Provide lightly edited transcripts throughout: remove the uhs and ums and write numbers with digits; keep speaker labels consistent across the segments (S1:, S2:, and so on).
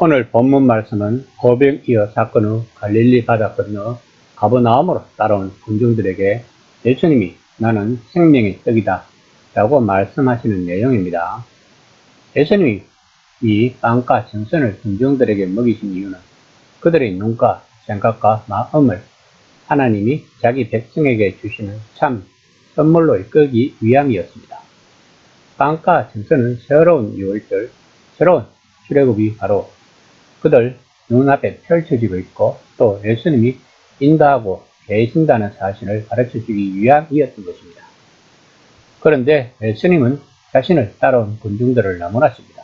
S1: 오늘 본문 말씀은 오병이어 사건 후 갈릴리 바다 건너 가버나움으로 따라온 군중들에게 예수님이 나는 생명의 떡이다 라고 말씀하시는 내용입니다. 예수님이 이 빵과 생선을 군중들에게 먹이신 이유는 그들의 눈과 생각과 마음을 하나님이 자기 백성에게 주시는 참 선물로 이끌기 위함이었습니다. 빵과 생선은 새로운 유월절, 새로운 출애굽이 바로 그들 눈앞에 펼쳐지고 있고 또 예수님이 인도하고 계신다는 사실을 가르쳐주기 위함이었던 것입니다. 그런데 예수님은 자신을 따라온 군중들을 나무라십니다.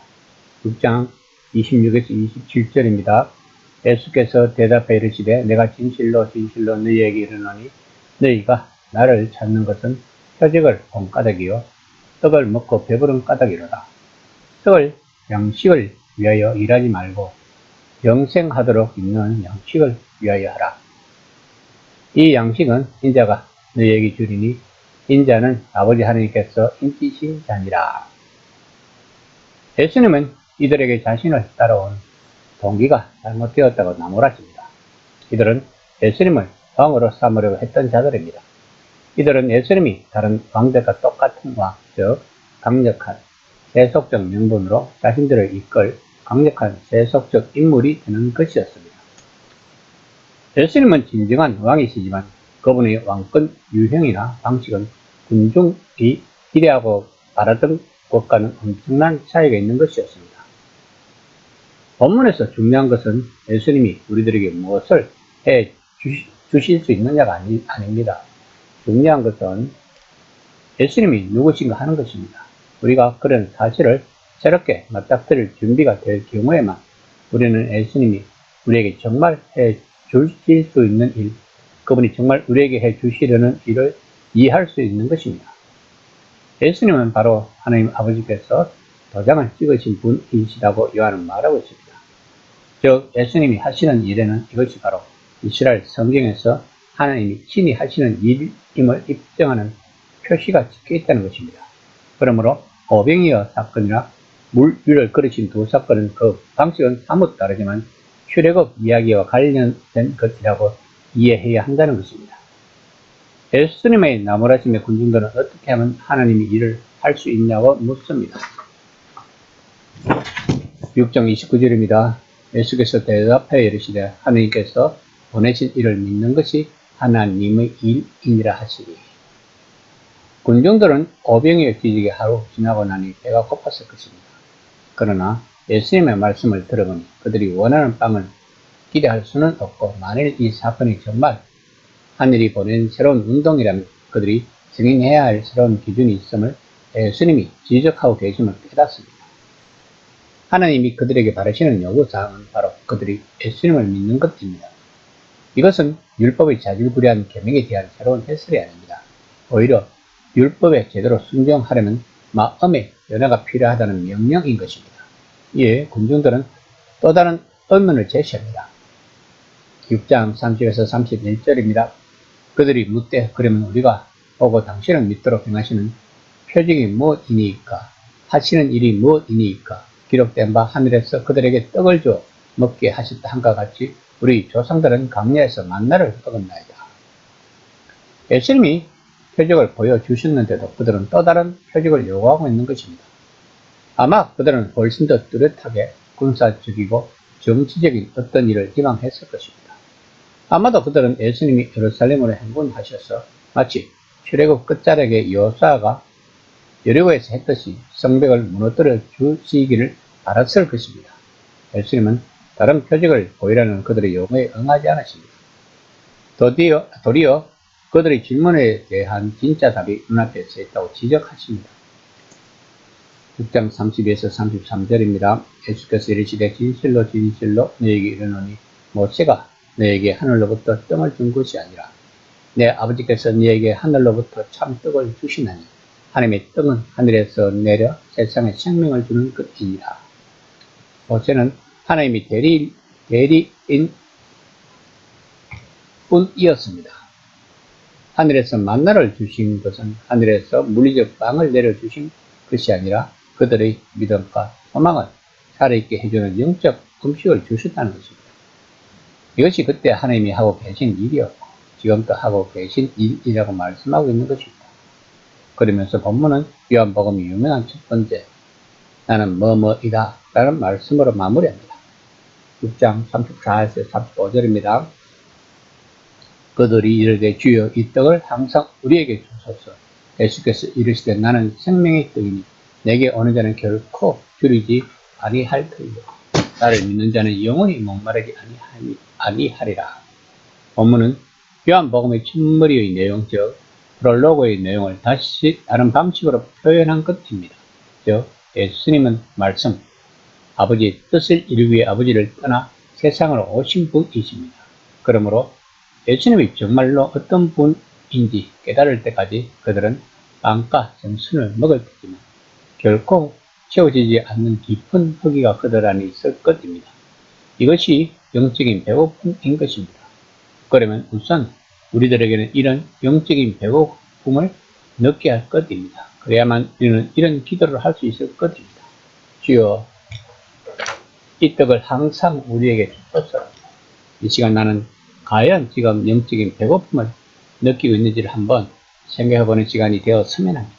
S1: 6장 26에서 27절입니다. 예수께서 대답해 이르시되 내가 진실로 진실로 너희에게 이르노니 너희가 나를 찾는 것은 표적을 본 까닭이요 떡을 먹고 배부른 까닭이로다. 떡을 양식을 위하여 일하지 말고 영생하도록 있는 양식을 위하여 하라. 이 양식은 인자가 너희에게 주리니 인자는 아버지 하나님께서 인치신 자니라. 예수님은 이들에게 자신을 따라온 동기가 잘못되었다고 나무라집니다. 이들은 예수님을 왕으로 삼으려고 했던 자들입니다. 이들은 예수님이 다른 왕들과 똑같은 왕, 즉 강력한 세속적 명분으로 자신들을 이끌 강력한 세속적 인물이 되는 것이었습니다. 예수님은 진정한 왕이시지만 그분의 왕권 유형이나 방식은 군중이 기대하고 바라던 것과는 엄청난 차이가 있는 것이었습니다. 본문에서 중요한 것은 예수님이 우리들에게 무엇을 해 주실 수 있느냐가 아닙니다. 중요한 것은 예수님이 누구신가 하는 것입니다. 우리가 그런 사실을 새롭게 맞닥뜨릴 준비가 될 경우에만 우리는 예수님이 우리에게 정말 해 주실 수 있는 일, 그분이 정말 우리에게 해 주시려는 일을 이해할 수 있는 것입니다. 예수님은 바로 하나님 아버지께서 도장을 찍으신 분이시라고 요한은 말하고 있습니다. 즉 예수님이 하시는 일에는 이것이 바로 이스라엘 성경에서 하나님이 친히 하시는 일임을 입증하는 표시가 찍혀 있다는 것입니다. 그러므로 오병이어 사건이나 물 위를 걸으신 두 사건은 그 방식은 사뭇 다르지만 출애굽 이야기와 관련된 것이라고 이해해야 한다는 것입니다. 예수님의 나무라짐의 군중들은 어떻게 하면 하나님이 일을 할 수 있냐고 묻습니다. 6장 29절입니다. 예수께서 대답하여 이르시되 하나님께서 보내신 이를 믿는 것이 하나님의 일이니라 하시니. 군중들은 오병이어 기적이 하루 지나고 나니 배가 고팠을 것입니다. 그러나 예수님의 말씀을 들어보니 그들이 원하는 빵을 기대할 수는 없고 만일 이 사건이 정말 하늘이 보낸 새로운 운동이라면 그들이 승인해야 할 새로운 기준이 있음을 예수님이 지적하고 계심을 깨닫습니다. 하나님이 그들에게 바라시는 요구사항은 바로 그들이 예수님을 믿는 것입니다. 이것은 율법의 자질구레한 계명에 대한 새로운 해설이 아닙니다. 오히려 율법에 제대로 순종하려면 마음의 변화가 필요하다는 명령인 것입니다. 이에 군중들은 또 다른 의문을 제시합니다. 6장 30에서 31절입니다. 그들이 묻되 그러면 우리가 보고 당신을 믿도록 행하시는 표징이 무엇이니까 하시는 일이 무엇이니까 기록된 바 하늘에서 그들에게 떡을 주어 먹게 하셨다 한과 같이 우리 조상들은 광야에서 만나를 먹었나이다. 예수님이 표적을 보여주셨는데도 그들은 또 다른 표적을 요구하고 있는 것입니다. 아마 그들은 훨씬 더 뚜렷하게 군사적이고 정치적인 어떤 일을 희망했을 것입니다. 아마도 그들은 예수님이 예루살렘으로 행군하셔서 마치 출애굽 끝자락의 여호수아가 여리고에서 했듯이 성벽을 무너뜨려 주시기를 바랐을 것입니다. 예수님은 다른 표적을 보이라는 그들의 요구에 응하지 않으십니다. 도리어 그들의 질문에 대한 진짜 답이 눈앞에 서 있다고 지적하십니다. 6장 32에서 33절입니다. 예수께서 이르시되 진실로 진실로 너희에게 이르노니 모세가 너희에게 하늘로부터 떡을 준 것이 아니라 내 아버지께서 너희에게 하늘로부터 참 떡을 주시나니 하나님의 떡은 하늘에서 내려 세상에 생명을 주는 것이니라. 모세는 하나님의 대리인 뿐이었습니다. 하늘에서 만나를 주신 것은 하늘에서 물리적 빵을 내려주신 것이 아니라 그들의 믿음과 소망을 살아있게 해주는 영적 음식을 주셨다는 것입니다. 이것이 그때 하나님이 하고 계신 일이었고 지금도 하고 계신 일이라고 말씀하고 있는 것입니다. 그러면서 본문은 요한복음이 유명한 첫 번째 나는 뭐뭐이다 라는 말씀으로 마무리합니다. 6장 34에서 35절입니다. 그들이 이르되 주여 이 떡을 항상 우리에게 주소서. 예수께서 이르시되 나는 생명의 떡이니 내게 오는 자는 결코 줄이지 아니할 터이요 나를 믿는 자는 영원히 목마르지 아니하리라. 본문은 요한복음의 첫머리의 내용 즉 프롤로그의 내용을 다시 다른 방식으로 표현한 것입니다. 즉 예수님은 말씀 아버지의 뜻을 이루기 위해 아버지를 떠나 세상으로 오신 분이십니다. 그러므로 예수님이 정말로 어떤 분인지 깨달을 때까지 그들은 빵과 생선을 먹을 테지만 결코 채워지지 않는 깊은 허기가 그들 안에 있을 것입니다. 이것이 영적인 배고픔인 것입니다. 그러면 우선 우리들에게는 이런 영적인 배고픔을 느끼게 할 것입니다. 그래야만 우리는 이런 기도를 할 수 있을 것입니다. 주여 이 떡을 항상 우리에게 주소서. 이 시간 나는 과연 지금 영적인 배고픔을 느끼고 있는지를 한번 생각해보는 시간이 되었으면 합니다.